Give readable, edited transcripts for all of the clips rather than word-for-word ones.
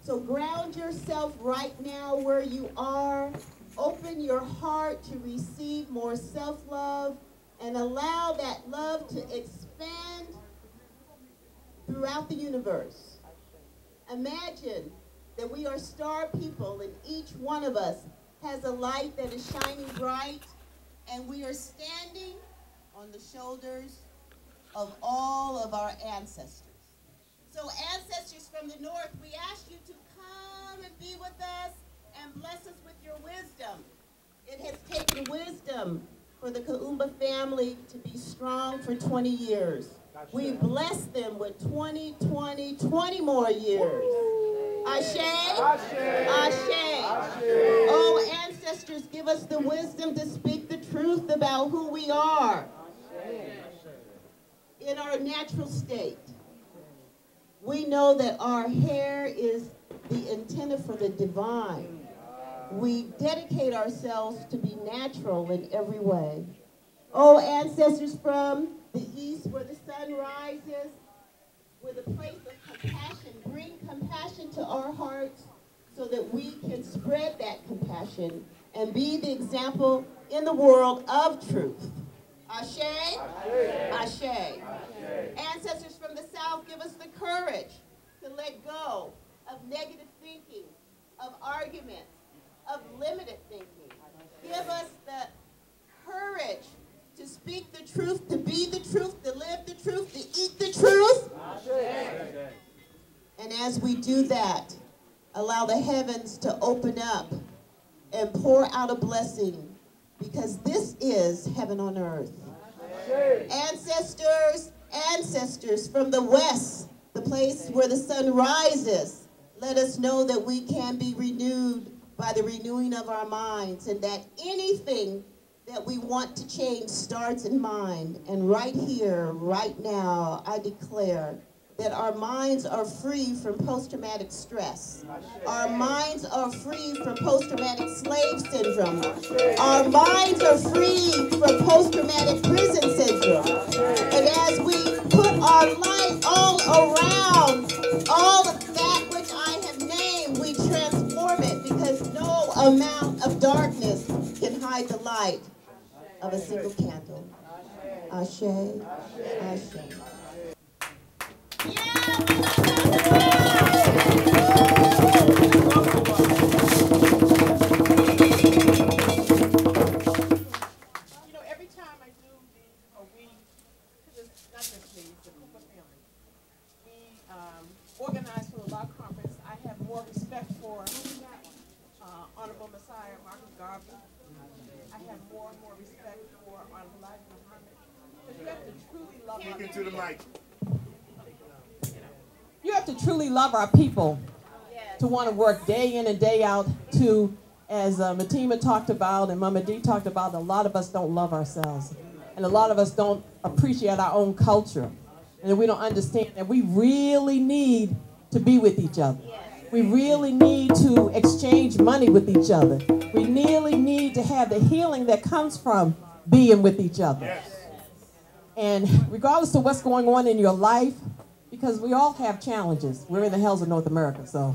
So ground yourself right now where you are. Open your heart to receive more self-love and allow that love to expand throughout the universe. Imagine that we are star people and each one of us has a light that is shining bright, and we are standing on the shoulders of all of our ancestors. So ancestors from the north, we ask you to come and be with us and bless us with your wisdom. It has taken wisdom for the Kaumba family to be strong for 20 years. We bless them with 20 more years. Ashe? Ashe. Oh, ancestors, give us the wisdom to speak the truth about who we are in our natural state. We know that our hair is the antenna for the divine. We dedicate ourselves to be natural in every way. Oh, ancestors from the east where the sun rises, with a place of compassion, bring compassion to our hearts so that we can spread that compassion and be the example in the world of truth. Ashe? Ashe. Ashe. Ancestors from the south, give us the courage to let go of negative thinking, of arguments, of limited thinking. Give us the courage to speak the truth, to be the truth, to live the truth, to eat the truth. And as we do that, allow the heavens to open up and pour out a blessing, because this is heaven on earth. Ancestors, ancestors from the west, the place where the sun rises, let us know that we can be renewed by the renewing of our minds, and that anything that we want to change starts in mind. And right here, right now, I declare that our minds are free from post-traumatic stress. Our minds are free from post-traumatic slave syndrome. Our minds are free from post-traumatic prison syndrome. And as we put our light all around all of that which I have named, we transform it, because no amount of darkness can hide the light of a single candle. Ashe, Ashe. Yeah, you know, every time I do not just me, the Cooper family, we organize for the Law Conference. I have more respect for Honorable Messiah Marcus Garvey. I have more and more respect for Honorable Elijah Muhammad. But you have to truly love our people. To the mic. You have to truly love our people to want to work day in and day out to, as Matima talked about and Mama D talked about, a lot of us don't love ourselves. And a lot of us don't appreciate our own culture. And we don't understand that we really need to be with each other. We really need to exchange money with each other. We really need to have the healing that comes from being with each other. Yes. And regardless of what's going on in your life, because we all have challenges. We're in the hells of North America, so.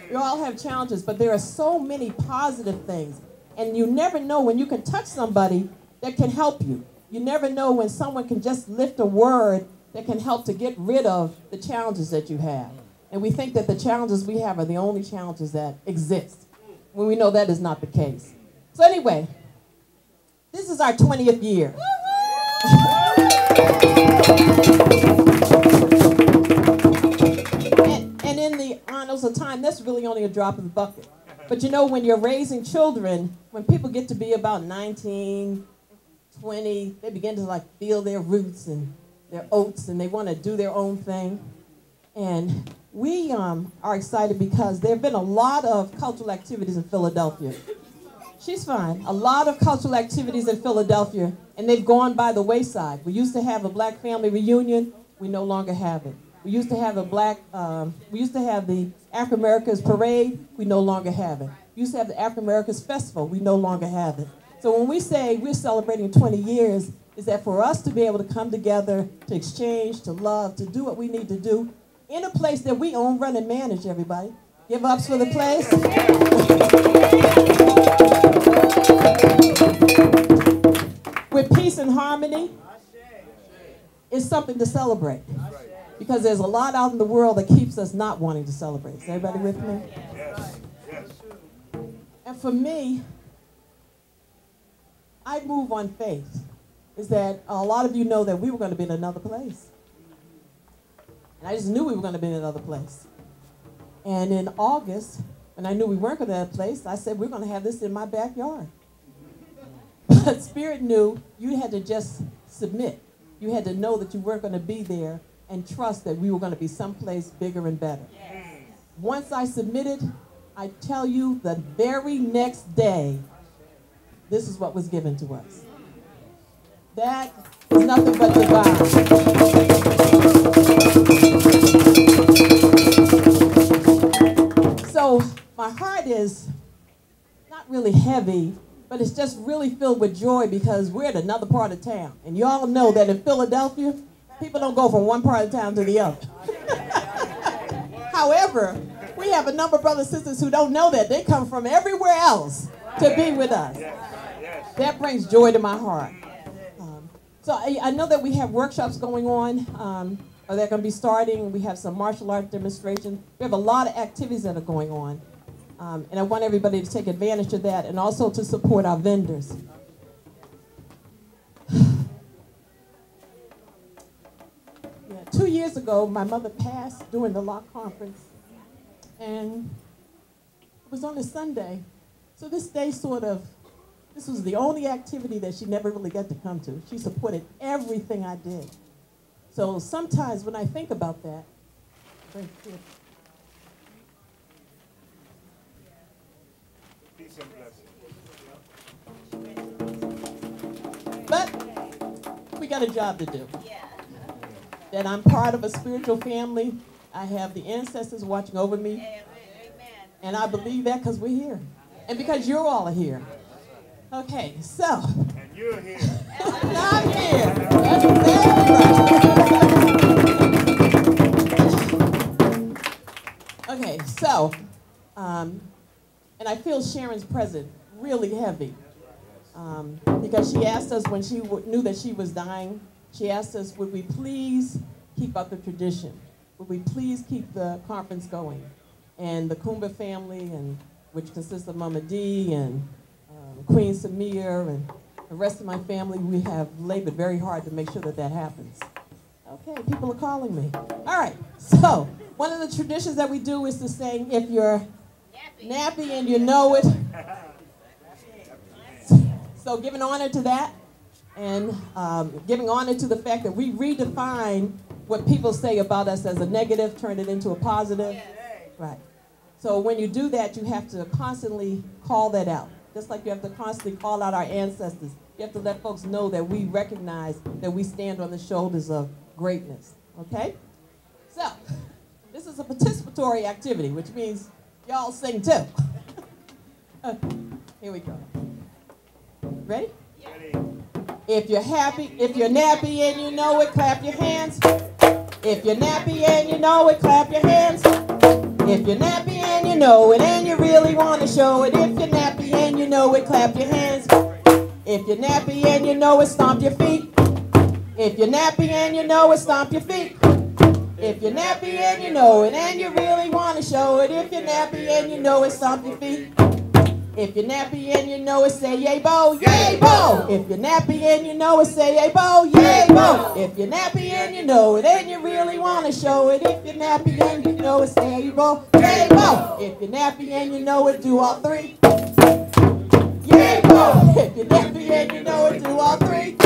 We all have challenges, but there are so many positive things. And you never know when you can touch somebody that can help you. You never know when someone can just lift a word that can help to get rid of the challenges that you have. And we think that the challenges we have are the only challenges that exist, when we know that is not the case. So anyway, this is our 20th year. And in the annals of time, that's really only a drop in the bucket. But you know, when you're raising children, when people get to be about 19, 20, they begin to like feel their roots and their oats, and they want to do their own thing. And we are excited because there have been a lot of cultural activities in Philadelphia. She's fine. A lot of cultural activities in Philadelphia, and they've gone by the wayside. We used to have a black family reunion. We no longer have it. We used to have the African Americans Parade. We no longer have it. We used to have the African Americans Festival. We no longer have it. So when we say we're celebrating 20 years, is that for us to be able to come together, to exchange, to love, to do what we need to do, in a place that we own, run, and manage, everybody. Give ups for the place. With peace and harmony, it's something to celebrate. Because there's a lot out in the world that keeps us not wanting to celebrate. Is everybody with me? And for me, I move on faith. Is that a lot of you know that we were going to be in another place. And I just knew we were going to be in another place. And in August, when I knew we weren't going to that place, I said, we're going to have this in my backyard. But Spirit knew you had to just submit. You had to know that you weren't going to be there and trust that we were going to be someplace bigger and better. Yes. Once I submitted, I tell you, the very next day, this is what was given to us. That is nothing but divine. So my heart is not really heavy, but it's just really filled with joy because we're in another part of town. And you all know that in Philadelphia, people don't go from one part of town to the other. However, we have a number of brothers and sisters who don't know that. They come from everywhere else to be with us. That brings joy to my heart. So I know that we have workshops going on, or they're going to be starting. We have some martial art demonstrations. We have a lot of activities that are going on. And I want everybody to take advantage of that and also to support our vendors. Yeah, 2 years ago, my mother passed during the Lock Conference. And it was on a Sunday. So this day this was the only activity that she never really got to come to. She supported everything I did. So sometimes when I think about that, but we got a job to do. That I'm part of a spiritual family. I have the ancestors watching over me. And I believe that because we're here. And because you all are here. Okay, so. And you're here. And I'm here. That's exactly right. Okay, so, and I feel Sharon's presence really heavy. Because she asked us when she knew that she was dying, she asked us, would we please keep up the tradition? Would we please keep the conference going? And the Kumba family, which consists of Mama D and Queen Samir and the rest of my family, we have labored very hard to make sure that that happens. Okay, people are calling me. All right, so one of the traditions that we do is to sing, if you're nappy and you know it. So giving honor to that and giving honor to the fact that we redefine what people say about us as a negative, turn it into a positive. Right. So when you do that, you have to constantly call that out. Just like you have to constantly call out our ancestors. You have to let folks know that we recognize that we stand on the shoulders of greatness. Okay? So, this is a participatory activity, which means y'all sing too. Here we go. Ready? Ready. If you're happy, if you're nappy and you know it, clap your hands. If you're nappy and you know it, clap your hands. If you're nappy and you know it and you really want to show it. If you're nappy and you know it, clap your hands. If you're nappy and you know it, stomp your feet. If you're nappy and you know it, stomp your feet. If you're nappy and you know it and you really want to show it. If you're nappy and you know it, stomp your feet. If you're nappy and you know it, say yay bo, yay bo. If you're nappy and you know it, say yay bo, yay bo. If you're nappy and you know it and you really want to show it. If you're nappy and you know it, say yay bo, yay bo. If you're nappy and you know it, do all three. Yay bo. If you're nappy and you know it, do all three.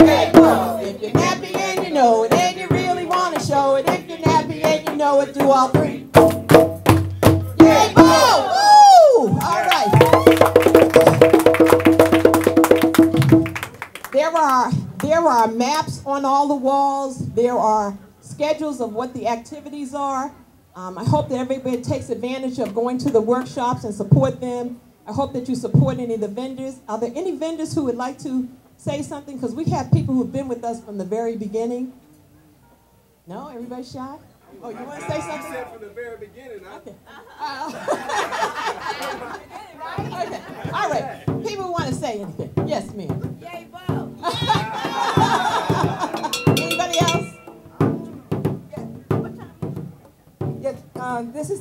Yay bo. If you're nappy and you know it and you really want to show it. If you're nappy and you know it, do all three. Yay bo. All right. There are maps on all the walls. There are schedules of what the activities are. I hope that everybody takes advantage of going to the workshops and support them. I hope that you support any of the vendors. Are there any vendors who would like to say something? Because we have people who have been with us from the very beginning. No, everybody shy? Oh, you want to say something? You said from the very beginning, huh? Okay. Okay. All right. People want to say anything. Yes, ma'am. Yay, Bo. Anybody else? Yes, this is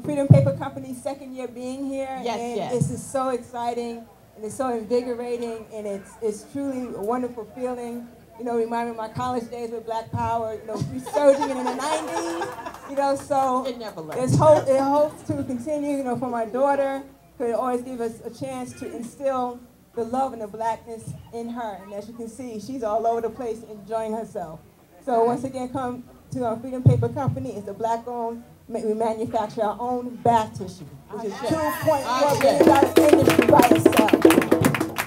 Freedom Paper Company's second year being here. Yes, and yes. This is so exciting, and it's so invigorating, and it's truly a wonderful feeling. You know, remind me of my college days with Black Power, you know, resurging in the 90s, you know, so It never left. it hopes to continue, you know, for my daughter, could always give us a chance to instill the love and the blackness in her. And as you can see, she's all over the place enjoying herself. So once again, come to our Freedom Paper Company. It's a black-owned. We manufacture our own bath tissue, which is $2.4 billion industry by itself.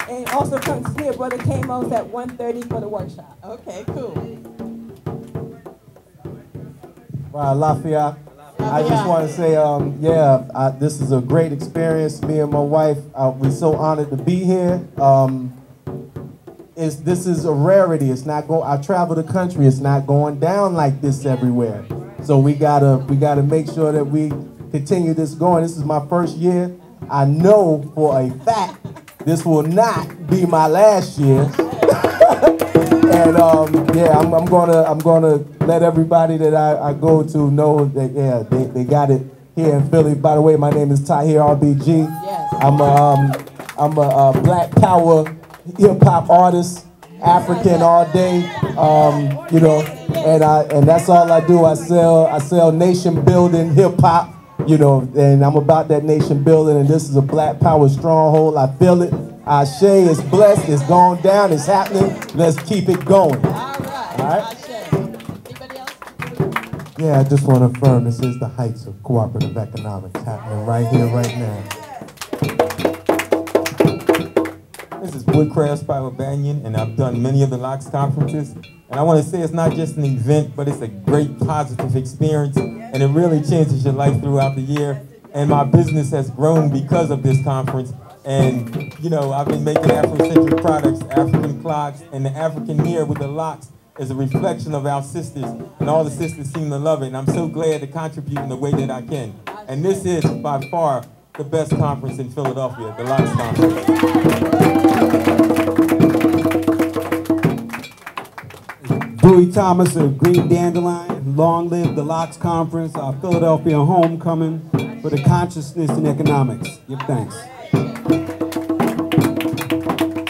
And also come to see Brother Kamos at 1:30 for the workshop. Okay, cool. Wow, Lafayette. I just want to say, this is a great experience. Me and my wife, we're so honored to be here. This is a rarity. It's not go. I travel the country. It's not going down like this everywhere. So we gotta make sure that we continue this going. This is my first year. I know for a fact this will not be my last year. And I'm gonna let everybody that I go to know that they got it here in Philly. By the way, my name is Tahir RBG. Yes. I'm a Black Power hip hop artist, African all day. You know, and that's all I do. I sell nation building hip hop. You know, and I'm about that nation building, and this is a Black Power stronghold. I feel it. Ashe is blessed. It's going down. It's happening. Let's keep it going. All right. All right. Ashe. Anybody else? Yeah, I just want to affirm this is the heights of cooperative economics happening right here, right now. This is Woodcraft by Banyan, and I've done many of the LOX conferences. And I want to say it's not just an event, but it's a great positive experience, and it really changes your life throughout the year. And my business has grown because of this conference. And, you know, I've been making Afrocentric products, African clocks, and the African mirror with the LOX is a reflection of our sisters, and all the sisters seem to love it. And I'm so glad to contribute in the way that I can. And this is, by far, the best conference in Philadelphia, the LOX conference. Dewey Thomas of Green Dandelion, long live the LOX Conference, our Philadelphia homecoming for the consciousness and economics. Give thanks.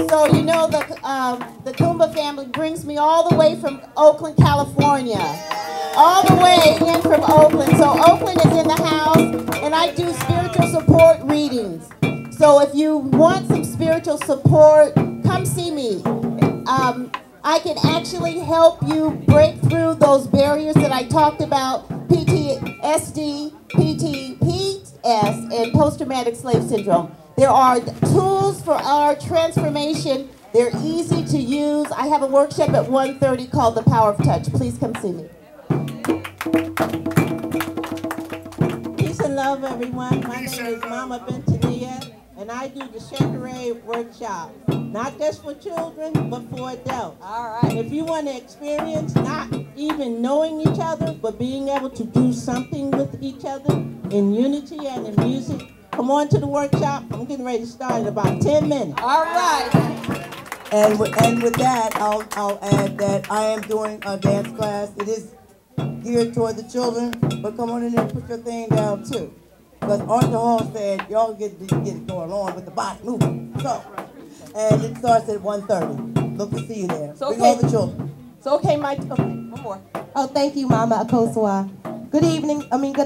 So you know the Kumba family brings me all the way from Oakland, California. All the way in from Oakland. So Oakland is in the house, and I do spiritual support readings. So if you want some spiritual support, come see me. I can actually help you break through those barriers that I talked about, PTSD, PTPS, and post-traumatic slave syndrome. There are tools for our transformation. They're easy to use. I have a workshop at 1:30 called The Power of Touch. Please come see me. Peace and love, everyone. My name is Mama Bentania, and I do the Shekere workshop. Not just for children, but for adults. All right. If you want to experience not even knowing each other, but being able to do something with each other in unity and in music, come on to the workshop. I'm getting ready to start in about 10 minutes. All right. And with that, I'll add that I am doing a dance class. It is geared toward the children, but come on in and put your thing down too. Because Arthur Hall said, y'all get it going on with the body moving. So, and it starts at 1:30. Look to see you there. So Bring all the children. So, okay, Mike. Okay, one more. Oh, thank you, Mama Akosua. Good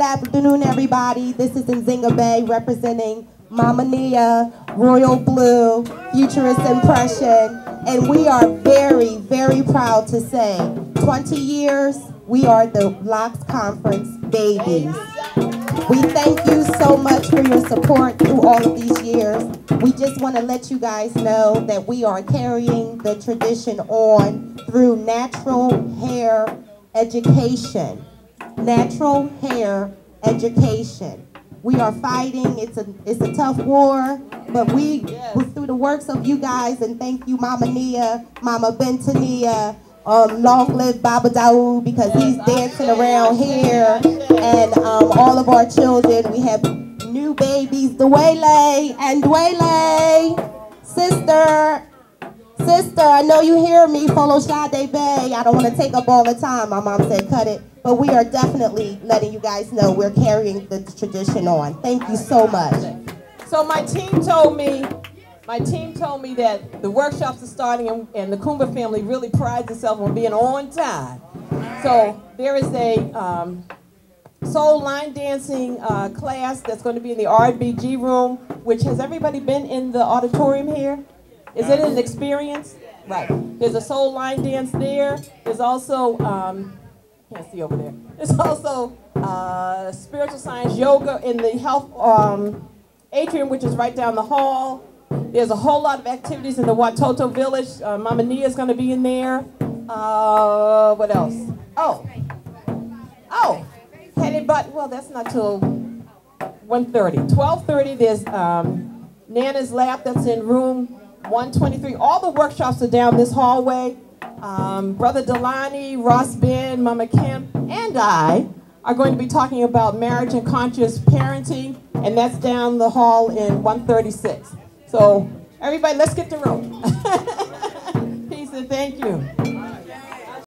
afternoon, everybody. This is Nzinga Bay representing Mama Nia, Royal Blue, Futurist Impression, and we are very, very proud to say 20 years, we are the LOX Conference babies. We thank you so much for your support through all of these years. We just want to let you guys know that we are carrying the tradition on through natural hair education. Natural hair education. We are fighting. It's a tough war, but we're through the works of you guys, and thank you, Mama Nia, Mama Bentania, Long live Baba Daoud because he's dancing around here. And all of our children, we have new babies, Dwele and Dwele. Sister, I know you hear me, follow Sade Bay. I don't want to take up all the time. My mom said cut it. But we are definitely letting you guys know we're carrying the tradition on. Thank you so much. So my team told me that the workshops are starting and the Kumba family really prides itself on being on time. So there is a soul line dancing class that's going to be in the RBG room, which has everybody been in the auditorium here? Is it an experience? Right. There's a soul line dance there. There's also, can't see over there. There's also spiritual science yoga in the health atrium, which is right down the hall. There's a whole lot of activities in the Watoto village. Mama Nia is going to be in there. What else? Oh, headed but, well, that's not till 1:30. 12:30, there's Nana's lap that's in room 123. All the workshops are down this hallway. Brother Delani, Ross Ben, Mama Kim, and I are going to be talking about marriage and conscious parenting, and that's down the hall in 136. So everybody, let's get to room. Peace and thank you.